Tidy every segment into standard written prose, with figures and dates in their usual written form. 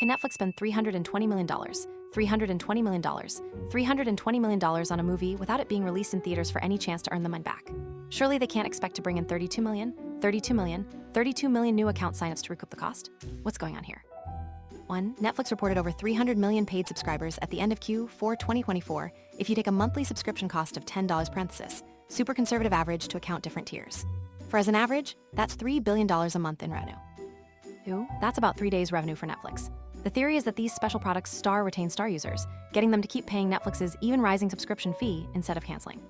can Netflix spend $320 million, $320 million, $320 million on a movie without it being released in theaters for any chance to earn the money back? Surely they can't expect to bring in 32 million new account signups to recoup the cost? What's going on here? 1. Netflix reported over 300 million paid subscribers at the end of Q4 2024 if you take a monthly subscription cost of $10, super conservative average to account different tiers. For as an average, that's $3 billion a month in revenue. 2. That's about 3 days revenue for Netflix. The theory is that these special products retain Star users, getting them to keep paying Netflix's even rising subscription fee instead of canceling.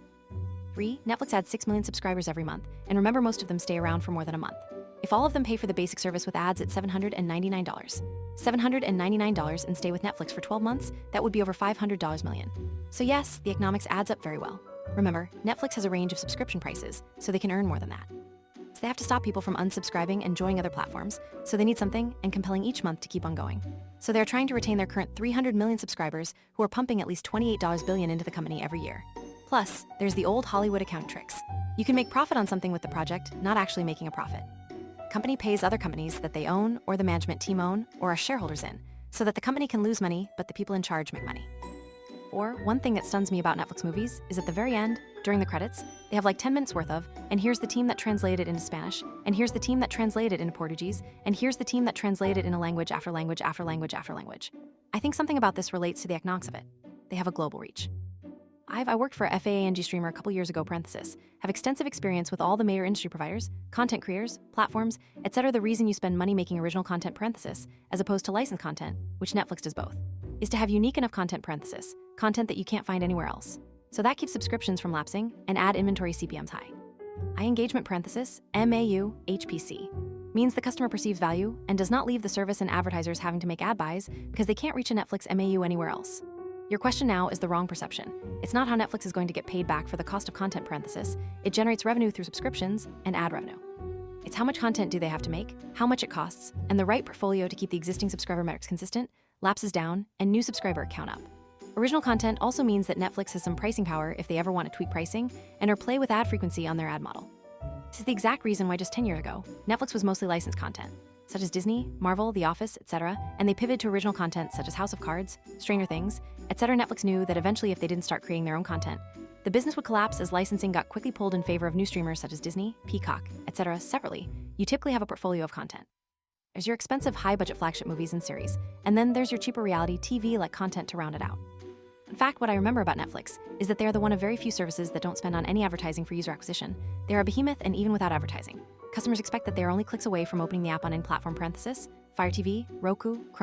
3. Netflix adds 6 million subscribers every month, and remember, most of them stay around for more than a month. If all of them pay for the basic service with ads at $799 and stay with Netflix for 12 months, that would be over $500 million. So yes, the economics adds up very well. Remember, Netflix has a range of subscription prices, so they can earn more than that. So they have to stop people from unsubscribing and joining other platforms, so they need something and compelling each month to keep on going. So they're trying to retain their current 300 million subscribers who are pumping at least $28 billion into the company every year. Plus, there's the old Hollywood accounting tricks. You can make profit on something with the project, not actually making a profit. Company pays other companies that they own or the management team own or are shareholders in, so that the company can lose money, but the people in charge make money. 4. One thing that stuns me about Netflix movies is at the very end, during the credits, they have like 10 minutes worth of, and here's the team that translated into Spanish, and here's the team that translated into Portuguese, and here's the team that translated into language after language after language after language. I think something about this relates to the economics of it. They have a global reach. I worked for a FAANG streamer a couple years ago, have extensive experience with all the major industry providers, content creators, platforms, etc. The reason you spend money making original content, as opposed to licensed content, which Netflix does both, is to have unique enough content, content that you can't find anywhere else. So that keeps subscriptions from lapsing and ad inventory CPMs high. High engagement, MAU, HPC, means the customer perceives value and does not leave the service and advertisers having to make ad buys because they can't reach a Netflix MAU anywhere else. Your question now is the wrong perception. It's not how Netflix is going to get paid back for the cost of content, it generates revenue through subscriptions and ad revenue. It's how much content do they have to make, how much it costs, and the right portfolio to keep the existing subscriber metrics consistent, lapses down, and new subscriber count up. Original content also means that Netflix has some pricing power if they ever want to tweak pricing and or play with ad frequency on their ad model. This is the exact reason why just 10 years ago, Netflix was mostly licensed content, such as Disney, Marvel, The Office, etc., and they pivoted to original content such as House of Cards, Stranger Things, etc. Netflix knew that eventually if they didn't start creating their own content, the business would collapse as licensing got quickly pulled in favor of new streamers such as Disney, Peacock, etc. Separately, you typically have a portfolio of content. There's your expensive high-budget flagship movies and series, and then there's your cheaper reality TV-like content to round it out. In fact, what I remember about Netflix is that they are the one of very few services that don't spend on any advertising for user acquisition. They are a behemoth, and even without advertising, customers expect that they are only clicks away from opening the app on any platform, Fire TV, Roku, Chrome.